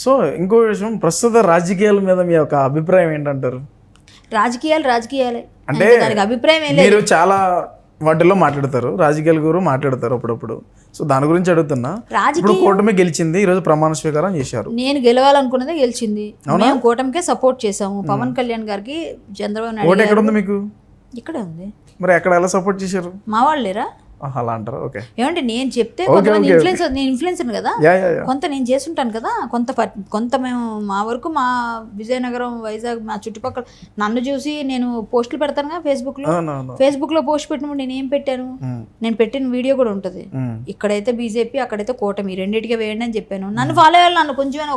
So ఇంకో విషయం, ప్రస్తుత రాజకీయాల మీద మీ యొక్క అభిప్రాయం ఏంటంటారు? రాజకీయాలే అంటే దానికి అభిప్రాయం ఏం లేదు. మీరు చాలా వాటిల్లో మాట్లాడతారు, రాజకీయాల గురించి మాట్లాడతారు అప్పుడప్పుడు. సో దాని గురించి అడుగుతున్నా. ఇప్పుడు కూటమి గెలిచింది, ఈరోజు ప్రమాణ స్వీకారం చేశారు. నేను గెలవాలనుకున్నదే గెలిచింది. మేము కూటమికే సపోర్ట్ చేసాము. పవన్ కళ్యాణ్ గారికి, చంద్రబాబు నాయుడు ఓటు ఎక్కడ ఉంది మీకు? ఇక్కడే ఉంది. మరి ఎక్కడ ఎలా సపోర్ట్ చేశారు? మా వాళ్ళు లేరా? అలా అంటారు. ఓకే, ఏమంటే నేను చెప్తే కొంతమంది నేను ఇన్ఫ్లుయెన్సర్ కదా, కొంత నేను చేస్తుంటాను కదా, కొంత మేము మా వరకు మా విజయనగరం, వైజాగ్, మా చుట్టుపక్కల నన్ను చూసి నేను పోస్టులు పెడతాను కదా ఫేస్బుక్లో పోస్ట్ పెట్టినప్పుడు నేను ఏం పెట్టాను, నేను పెట్టిన వీడియో కూడా ఉంటుంది. ఇక్కడైతే బీజేపీ, అక్కడైతే కూటమి, రెండింటిగా వేయండి అని చెప్పాను. నన్ను ఫాలో అయ్యాలి. నన్ను కొంచెం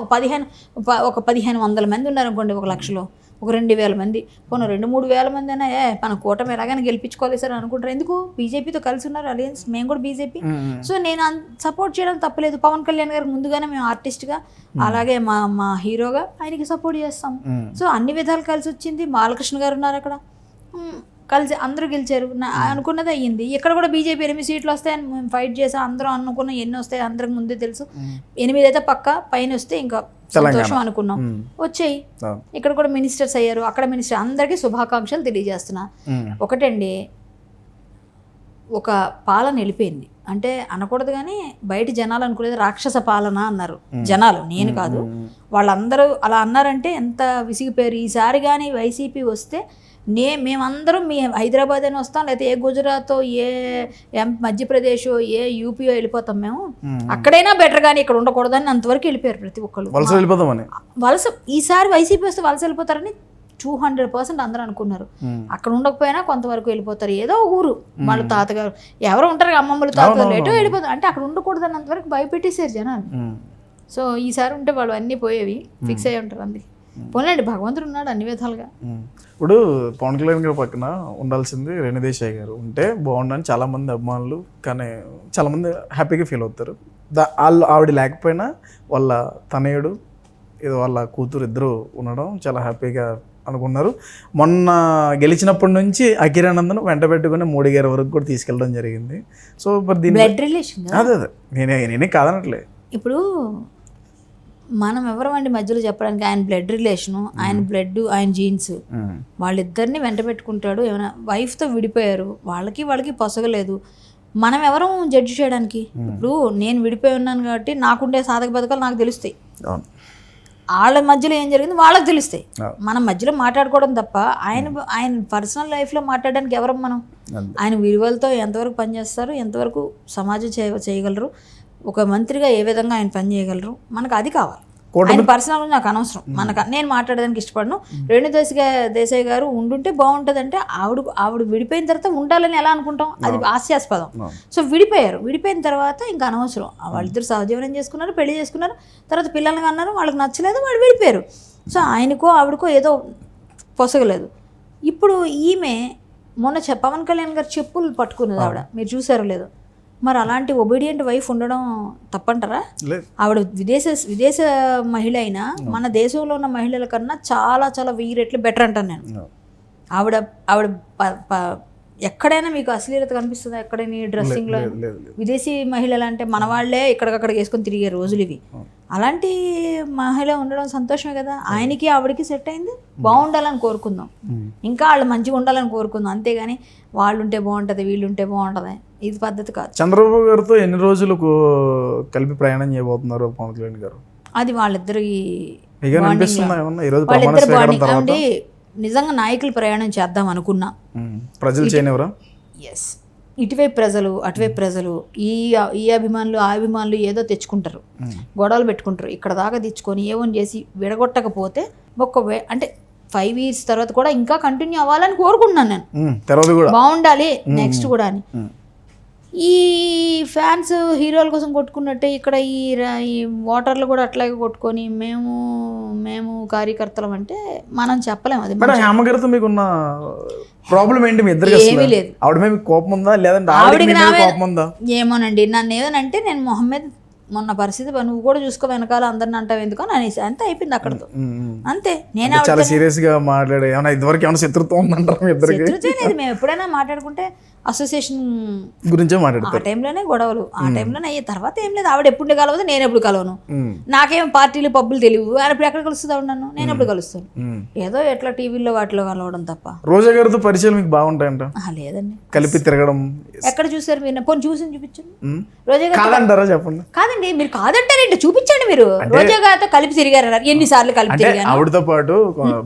ఒక 1500 మంది ఉన్నారు అనుకోండి, 1,00,000, ఒక 2,000 మంది, పోను 2-3 వేల మంది అయినా మన కూటమి ఎలాగైనా గెలిపించుకోవాలి సార్ అనుకుంటారు. ఎందుకు? బీజేపీతో కలిసి ఉన్నారు అలయన్స్, మేము కూడా బీజేపీ. సో నేను సపోర్ట్ చేయడం తప్పలేదు. పవన్ కళ్యాణ్ గారికి ముందుగానే మేము ఆర్టిస్ట్గా, అలాగే మా హీరోగా ఆయనకి సపోర్ట్ చేస్తాం. సో అన్ని విధాలు కలిసి వచ్చింది. బాలకృష్ణ గారు ఉన్నారు అక్కడ, కలిసి అందరూ గెలిచారు. అనుకున్నది అయ్యింది. ఇక్కడ కూడా బీజేపీ 8 సీట్లు వస్తాయని మేము ఫైట్ చేసాం. అందరూ అనుకున్న ఎన్ని వస్తాయి అందరికి ముందే తెలుసు. 8 అయితే పక్క, పైన వస్తే ఇంకా సంతోషం అనుకున్నాం. వచ్చాయి. ఇక్కడ కూడా మినిస్టర్స్ అయ్యారు, అక్కడ మినిస్టర్. అందరికీ శుభాకాంక్షలు తెలియజేస్తున్నా. ఒకటండి, ఒక పాలన వెళ్ళిపోయింది అంటే అనకూడదు కానీ బయట జనాలు అనుకునేది రాక్షస పాలన అన్నారు జనాలు, నేను కాదు. వాళ్ళందరూ అలా అన్నారంటే ఎంత విసిగిపోయారు. ఈసారి కానీ వైసీపీ వస్తే మేమందరం మీ హైదరాబాద్ అని వస్తాం, లేకపోతే ఏ గుజరాత్, ఏ మధ్యప్రదేశ్, ఏ యూపీ వెళ్ళిపోతాం మేము. అక్కడైనా బెటర్ కానీ ఇక్కడ ఉండకూడదని అంతవరకు వెళ్ళిపోయారు ప్రతి ఒక్కళ్ళు. వలస ఈసారి వైసీపీ వస్తే వలస వెళ్ళిపోతారని 200% అందరూ అనుకున్నారు. అక్కడ ఉండకపోయినా కొంతవరకు వెళ్ళిపోతారు. ఏదో ఊరు వాళ్ళు తాతగారు ఎవరు ఉంటారు, అమ్మమ్మలు తాతగారు ఎటో వెళ్ళిపోతారు. అంటే అక్కడ ఉండకూడదని అంతవరకు భయపెట్టేశారు జనాలు. సో ఈసారి ఉంటే వాళ్ళు అన్నీ పోయేవి, ఫిక్స్ అయ్యి ఉంటారు. అందుకే పోలేండి, భగవంతుడు ఉన్నాడు అన్ని విధాలుగా. ఇప్పుడు పవన్ కళ్యాణ్ గారి పక్కన ఉండాల్సింది రేణుదేశాయ్ గారు ఉంటే బాగుండని చాలామంది అభిమానులు, కానీ చాలామంది హ్యాపీగా ఫీల్ అవుతారు. ఆవిడ లేకపోయినా వాళ్ళ తనయుడు, ఏదో వాళ్ళ కూతురు ఇద్దరు ఉండడం చాలా హ్యాపీగా అనుకున్నారు. మొన్న గెలిచినప్పటి నుంచి అఖిరానందన్ వెంట పెట్టుకుని మోడీ గారి వరకు కూడా తీసుకెళ్ళడం జరిగింది. సో మరి దీని అదే నేనే కాదనట్లే. ఇప్పుడు మనం ఎవరమండి మధ్యలో చెప్పడానికి? ఆయన బ్లడ్ రిలేషను, ఆయన బ్లడ్, ఆయన జీన్స్, వాళ్ళిద్దరిని వెంట పెట్టుకుంటాడు. ఏమైనా వైఫ్తో విడిపోయారు, వాళ్ళకి పొసగలేదు. మనం ఎవరం జడ్జి చేయడానికి? ఇప్పుడు నేను విడిపోయి ఉన్నాను కాబట్టి నాకుండే సాధక బతకాలు నాకు తెలుస్తాయి. వాళ్ళ మధ్యలో ఏం జరిగింది వాళ్ళకి తెలుస్తాయి. మనం మధ్యలో మాట్లాడుకోవడం తప్ప ఆయన పర్సనల్ లైఫ్లో మాట్లాడడానికి ఎవరం మనం? ఆయన విలువలతో ఎంతవరకు పనిచేస్తారు, ఎంతవరకు సమాజం చేయగలరు, ఒక మంత్రిగా ఏ విధంగా ఆయన పని చేయగలరు, మనకు అది కావాలి. ఆయన పర్సనల్ నాకు అనవసరం. నేను మాట్లాడడానికి ఇష్టపడను. రేణుదేశాయ్ గారు ఉండుంటే బాగుంటుంది అంటే ఆవిడ విడిపోయిన తర్వాత ఉండాలని ఎలా అనుకుంటాం? అది హాస్యాస్పదం. సో విడిపోయిన తర్వాత ఇంకా అనవసరం. వాళ్ళిద్దరు సహజీవనం చేసుకున్నారు, పెళ్లి చేసుకున్నారు, తర్వాత పిల్లల్ని అన్నారు, వాళ్ళకి నచ్చలేదు, వాళ్ళు విడిపోయారు. సో ఆయనకో ఆవిడకో ఏదో పొసగలేదు. ఇప్పుడు ఈమె మొన్న పవన్ కళ్యాణ్ గారు చెప్పులు పట్టుకున్నది ఆవిడ, మీరు చూసారో లేదో. మరి అలాంటి ఒబీడియంట్ వైఫ్ ఉండడం తప్పంటారా? ఆవిడ విదేశ మహిళ అయినా మన దేశంలో ఉన్న మహిళల కన్నా చాలా చాలా 1000 రెట్లు బెటర్ అంటాను నేను. ఆవిడ ఎక్కడైనా మీకు అశ్లీలత కనిపిస్తుందా? ఎక్కడైనా డ్రెస్సింగ్లో? విదేశీ మహిళలు అంటే మన వాళ్ళే ఇక్కడికక్కడ వేసుకొని తిరిగే రోజులు ఇవి. అలాంటి మహిళ ఉండడం సంతోషమే కదా. ఆయనకి ఆవిడకి సెట్ అయింది, బాగుండాలని కోరుకుందాం, ఇంకా వాళ్ళు మంచిగా ఉండాలని కోరుకుందాం. అంతేగాని వాళ్ళు ఉంటే బాగుంటుంది, వీళ్ళు ఉంటే బాగుంటుంది, ఇది పద్ధతి కాదు. చంద్రబాబు గారితో ఎన్ని రోజులు కలిపి ప్రయాణం చేయబోతున్నారు పవన్ కళ్యాణ్ గారు? అది వాళ్ళిద్దరు బాండింగ్. నిజంగా నాయకులు ప్రయాణం చేద్దాం అనుకున్నా, ప్రజలు చేయనివరా? ఎస్, ఇటువైపు ప్రజలు అటువైపు ప్రజలు, ఈ అభిమానులు ఆ అభిమానులు ఏదో తెచ్చుకుంటారు, గొడవలు పెట్టుకుంటారు. ఇక్కడ దాకా తెచ్చుకొని ఏమని చేసి విడగొట్టకపోతే అంటే 5 years తర్వాత కూడా ఇంకా కంటిన్యూ అవ్వాలని కోరుకుంటున్నాను నేను. బాగుండాలి నెక్స్ట్ కూడా అని. ఈ ఫ్యాన్స్ హీరోల కోసం కొట్టుకున్నట్టే ఇక్కడ ఈ ఓటర్లు కూడా అట్లాగే కొట్టుకొని మేము కార్యకర్తలం అంటే మనం చెప్పలేము. అది హేమగారితో మీకున్న ప్రాబ్లం ఏంటి? మీ ఇద్దరు ఏమీ లేదు. ఆవిడ మీద కోపం ఉందా లేదంటే కోపం ఉందా? ఏమోనండి, నన్ను ఏదనంటే నేను మొహమ్మద్ మొన్న పరిస్థితి నువ్వు కూడా చూసుకో, వెనకాల అందరిని అంటావు ఎందుకో అనేసి అంతే, అయిపోయింది అక్కడతో, అంతే. నేను చాలా సీరియస్ గా మాట్లాడే ఇదివరకు ఏమైనా శత్రుత్వం ఉందంటారా? శత్రుత్వం లేదు. మేము ఎప్పుడైనా మాట్లాడుకుంటే అసోసియేషన్ గురించే ఆ మాట్లాడతారు. టైంలోనే గొడవలు, ఆ టైంలోనే అయ్యే. తర్వాత ఏం లేదు, ఆవిడ ఎప్పుడు కలవదు, నేను ఎప్పుడు కలవను. నాకేం పార్టీలు పబ్బులు తెలియవు, ఆయన ఇప్పుడు ఎక్కడ కలుస్తుంది ఆవిడ నన్ను, నేను ఎప్పుడు కలుస్తాను. ఏదో ఎట్లా టీవీలో వాటిలో కలవడం తప్ప. రోజా గారితో పరిచయాలు మీకు బాగుంటాయంట, లేదండి. కలిపి తిరగడం ఎక్కడ చూసారు మీరు? పోనీ చూసి చూపించండి. రోజా గారు కాదంటారా చెప్పండి. కాదండి, మీరు కాదంటారేంటి, చూపించండి. మీరు రోజా గారితో కలిపి తిరిగారన్నారు, ఎన్నిసార్లు కలిపి తిరిగాను? ఆవిడతో పాటు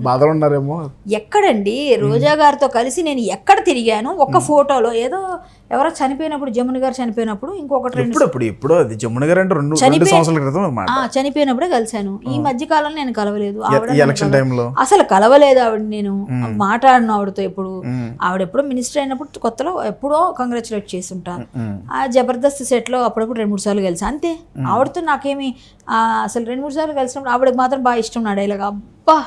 బాధలు ఉన్నారేమో. ఎక్కడండి రోజా గారితో కలిసి నేను ఎక్కడ తిరిగాను? ఒక్క ఫోటోలో ఏదో ఎవరో చనిపోయినప్పుడు, జమున గారు చనిపోయినప్పుడు, ఇంకొకటి రెండు ఇప్పుడు అది జమున గారు అంటే 2 సంవత్సరాల క్రితం అన్నమాట. చనిపోయినప్పుడే కలిశాను. ఈ మధ్య కాలంలో నేను కలవలేదు. ఎలక్షన్ టైంలో అసలు కలవలేదు ఆవిడ. నేను మాట్లాడను ఆవిడతో ఎప్పుడు. ఆవిడ ఎప్పుడో మినిస్టర్ అయినప్పుడు కొత్తలో ఎప్పుడో కంగ్రాచులేట్ చేసి ఉంటాను. ఆ జబర్దస్త్ సెట్ లో అప్పుడప్పుడు 2-3 సార్లు కలిసి అంతే. ఆవిడతో నాకేమి అసలు 2-3 సార్లు కలిసినప్పుడు ఆవిడకి మాత్రం బాగా ఇష్టం నా డైలాగ్, అబ్బా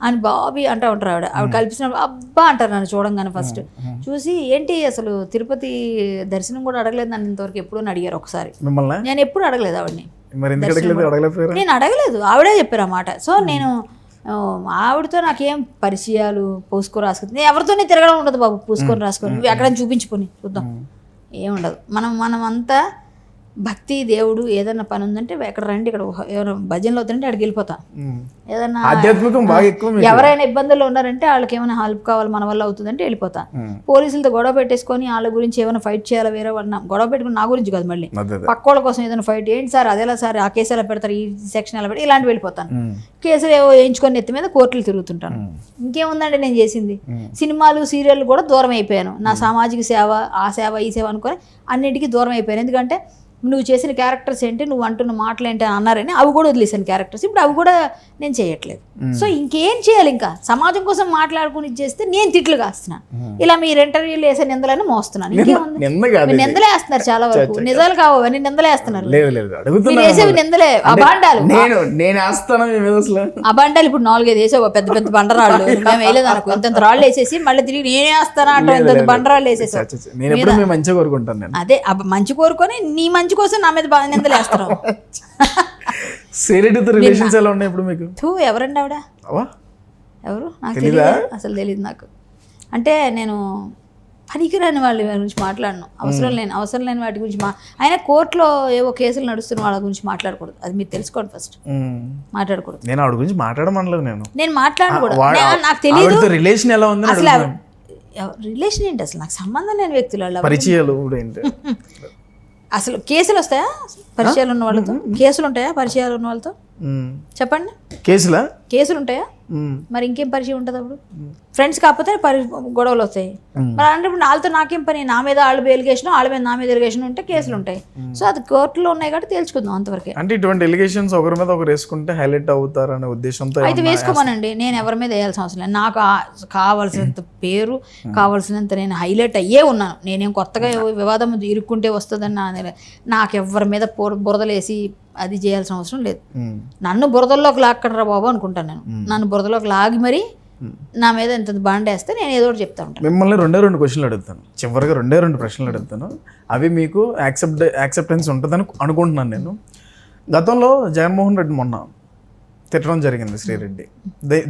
అని బాబీ అంటూ ఉంటారు. ఆవిడ కల్పించినప్పుడు అబ్బా అంటారు నన్ను చూడంగానే. ఫస్ట్ చూసి ఏంటి అసలు తిరుపతి దర్శనం కూడా అడగలేదు నన్ను ఇంతవరకు ఎప్పుడు అని అడిగారు ఒకసారి. మిమ్మల్ని నేను ఎప్పుడు అడగలేదు ఆవిడని. నేను అడగలేదు, ఆవిడే చెప్పారు అన్నమాట. సో నేను ఆవిడతో నాకేం పరిచయాలు పూసుకొని రాసుకుని, నేను ఎవరితోనే తిరగడం ఉండదు బాబు. పూసుకొని రాసుకొని నువ్వు ఎక్కడ చూపించుకొని చూద్దాం, ఏముండదు. మనం అంతా భక్తి, దేవుడు ఏదైనా పని ఉందంటే ఎక్కడ రండి, ఇక్కడ ఎవరైనా భజనలు అవుతుందంటే అక్కడికి వెళ్ళిపోతా. ఏదైనా ఎవరైనా ఇబ్బందుల్లో ఉన్నారంటే వాళ్ళకి ఏమైనా హెల్ప్ కావాలి మన వల్ల అవుతుందంటే వెళ్ళిపోతా. పోలీసులతో గొడవ పెట్టేసుకొని వాళ్ళ గురించి ఏమైనా ఫైట్ చేయాలా, వేరే వాళ్ళ గొడవ పెట్టుకుని నా గురించి కాదు, మళ్ళీ పక్క వాళ్ళ కోసం ఏదైనా ఫైట్, ఏంటి సార్ అదేలా సార్ ఆ కేసు ఎలా పెడతారు, ఈ సెక్షన్ ఎలా పెడతారు, ఇలాంటివి వెళ్ళిపోతాను. కేసులు ఏవో వేయించుకొని ఎత్తి మీద కోర్టులు తిరుగుతుంటాను. ఇంకేముందండి నేను చేసింది. సినిమాలు, సీరియల్ కూడా దూరం అయిపోయాను. నా సామాజిక సేవ, ఆ సేవ, ఈ సేవ అనుకొని అన్నింటికీ దూరం అయిపోయాను. ఎందుకంటే నువ్వు చేసిన క్యారెక్టర్స్ ఏంటి, నువ్వు అంటున్న మాటలు ఏంటి అని అన్నారని అవి కూడా వదిలేసాను క్యారెక్టర్స్. ఇప్పుడు అవి కూడా నేను చేయట్లేదు. సో ఇంకేం చేయాలి? ఇంకా సమాజం కోసం మాట్లాడుకుని చేస్తే నేను తిట్లు కాస్తున్నాను. ఇలా మీరు ఇంటర్వ్యూలు వేసే నిందలని మోస్తున్నాను. ఇంకేముంది, నిందలే వేస్తున్నారు చాలా వరకు. నిజాలు కావని నిందలే వేస్తున్నారు. మీరు వేసేవి నిందలే, అబాండాలు. అబాండాలు ఇప్పుడు 4-5 వేసావు, పెద్ద పెద్ద బండరాళ్ళు. మేము వేయలేదు అనుకో, ఇంత రాళ్ళు వేసేసి మళ్ళీ తిరిగి నేనే వేస్తానా అంటావు, ఇంత బండరాళ్ళు వేసేసావు. అదే మంచి కోరుకొని నీ మంచి కోసం నా మీద బాగా నిందలు వేస్తారు. ఎవరండి ఆవిడ? ఎవరు నాకు తెలియదు, అసలు తెలియదు నాకు. అంటే నేను పనికిరాని వాళ్ళ గురించి మాట్లాడను, అవసరం లేని వాటి గురించి. అయినా కోర్టులో ఏవో కేసులు నడుస్తున్న వాళ్ళ గురించి మాట్లాడకూడదు, అది మీరు తెలుసుకోండి ఫస్ట్. మాట్లాడకూడదు. నేను ఆవిడ గురించి మాట్లాడమనలేదు, నేను మాట్లాడకూడదు. నాకు తెలియదు రిలేషన్ ఎలా ఉంది అసలు. రిలేషన్ ఏంటి అసలు? నాకు సంబంధం లేని వ్యక్తులు పరిచయాలు. అసలు కేసులు వస్తాయా పరిచయాలు ఉన్న వాళ్ళతో? కేసులు ఉంటాయా పరిచయాలు ఉన్న వాళ్ళతో? చెప్పండి. కేసులు ఉంటాయా? మరి ఇంకేం పరిచయం ఉంటుంది అప్పుడు? ఫ్రెండ్స్ కాకపోతే గొడవలు వస్తాయి. మరి అంటే ఇప్పుడు వాళ్ళతో నాకేం పని? నా మీద వాళ్ళు ఎలిగేషన్, వాళ్ళ మీద నా మీద ఎలిగేషన్ ఉంటే కేసులు ఉంటాయి. సో అది కోర్టులో ఉన్నాయి కాబట్టి తేల్చుకుందాం అంతవరకే. అంటే ఇటువంటి ఎలిగేషన్స్ ఒకరి మీద ఒకరు వేసుకుంటే హైలైట్ అవుతారనే ఉద్దేశంతో అయితే వేసుకోమనండి. నేను ఎవరి మీద వేయాల్సిన అవసరం లేదు. నాకు కావాల్సినంత పేరు, కావాల్సినంత నేను హైలైట్ అయ్యే ఉన్నాను. నేనేం కొత్తగా వివాదం ఇరుక్కుంటే వస్తుందని నాకు ఎవరి మీద బురదలేసి అది చేయాల్సిన అవసరం లేదు. నన్ను బురదల్లోకి లాక్కడరా బాబు అనుకుంటాను నేను. నన్ను బురదలోకి లాగి మరి నా మీద ఎంత బాండేస్తే నేను ఏదో ఒకటి చెప్తా ఉంటాను. మిమ్మల్ని 2 క్వశ్చన్లు అడుగుతాను, చివరిగా 2 ప్రశ్నలు అడుగుతాను. అవి మీకు యాక్సెప్టెన్స్ ఉంటుందని అనుకుంటున్నాను నేను. గతంలో జగన్మోహన్ రెడ్డి మొన్న తిట్టడం జరిగింది శ్రీరెడ్డి,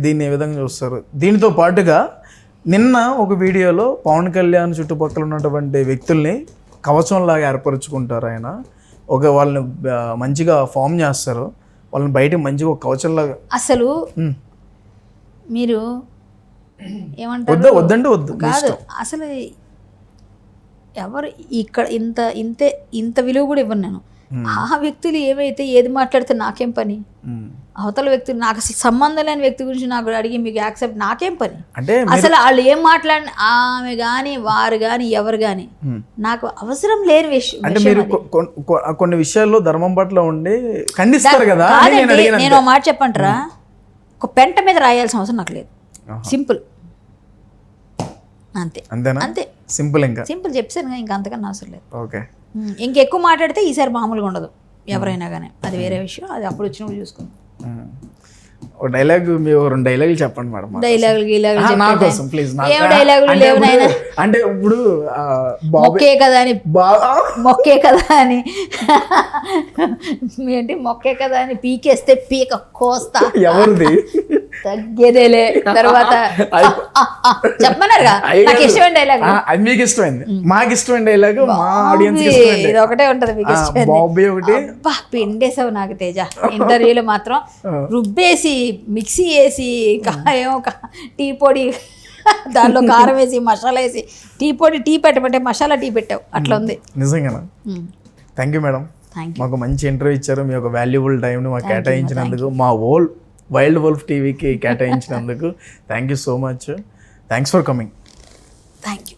దీన్ని ఏ విధంగా చూస్తారు? దీనితో పాటుగా నిన్న ఒక వీడియోలో పవన్ కళ్యాణ్ చుట్టుపక్కల ఉన్నటువంటి వ్యక్తుల్ని కవచంలాగా ఏర్పరచుకుంటారు ఆయన. వాళ్ళని మంచిగా ఫామ్ చేస్తారు, వాళ్ళని బయట మంచిగా ఒక కవచంలాగా. అసలు మీరు ఏమంటారు? వద్దంటే వద్దు కాదు. అసలు ఎవరు ఇక్కడ ఇంత విలువ కూడా ఇవ్వను నేను. ఆ వ్యక్తులు ఏమైతే ఏది మాట్లాడితే నాకేం పని? అవతల వ్యక్తులు, నాకు అసలు సంబంధం లేని వ్యక్తి గురించి నాకు అడిగి మీకు యాక్సెప్ట్ నాకేం పని? అంటే అసలు వాళ్ళు ఏం మాట్లాడిన ఆమె కానీ వారు కానీ ఎవరు కానీ నాకు అవసరం లేని విషయం. అంటే మీరు కొన్ని విషయాల్లో ధర్మం పట్ల ఉండి ఖండిస్తారు కదా. నేను మాట చెప్పంటారా, ఒక పెంట మీద రాయాల్సిన అవసరం నాకు లేదు. సింపుల్, అంతే. అంతే సింపుల్ చెప్పాను, ఇంకా అంతకన్నా అవసరం లేదు. ఓకే, ఇంకెక్కువ మాట్లాడితే ఈసారి మామూలుగా ఉండదు ఎవరైనా కానీ, అది వేరే విషయం. అది అప్పుడు వచ్చినప్పుడు చూసుకుందాం. ఒక డైలాగ్, మీరు 2 డైలాగులు చెప్పండి మేడం. డైలాగులు నా కోసం ప్లీజ్. ఏం డైలాగులు లేవు నాయన. అంటే ఇప్పుడు మొక్కే కదా అని ఏంటి మొక్కే కదా అని పీకేస్తే పీక కోస్తా. ఎవరిది? తగ్గేదేలే తర్వాత చెప్పమన్నారుగా నాకు ఇష్టమైన డైలాగ్ అది మీకు ఇష్టమైంది, మాకు ఇష్టమైన డైలాగ్, మా ఆడియన్స్ ఇది ఒకటే ఉంటది మీకు ఇష్టమైంది. బాబీ ఒకటి. అబ్బా పిండేసావు నాకు తేజ ఇంటర్వ్యూలో మాత్రం. రుబ్బేసి మిక్సీ వేసి ఏమో టీ పొడి దానిలో కారం వేసి మసాలా వేసి టీ పొడి టీ పెట్టమంటే మసాలా టీ పెట్టావు అట్లా ఉంది. నిజంగానా? థ్యాంక్ యూ మేడం, మాకు మంచి ఇంటర్వ్యూ ఇచ్చారు. మీ యొక్క వాల్యుబుల్ టైంని మాకు కేటాయించినందుకు, మా వైల్డ్ వోల్ఫ్ టీవీకి కేటాయించినందుకు thank you so much. Thanks for coming. Thank you.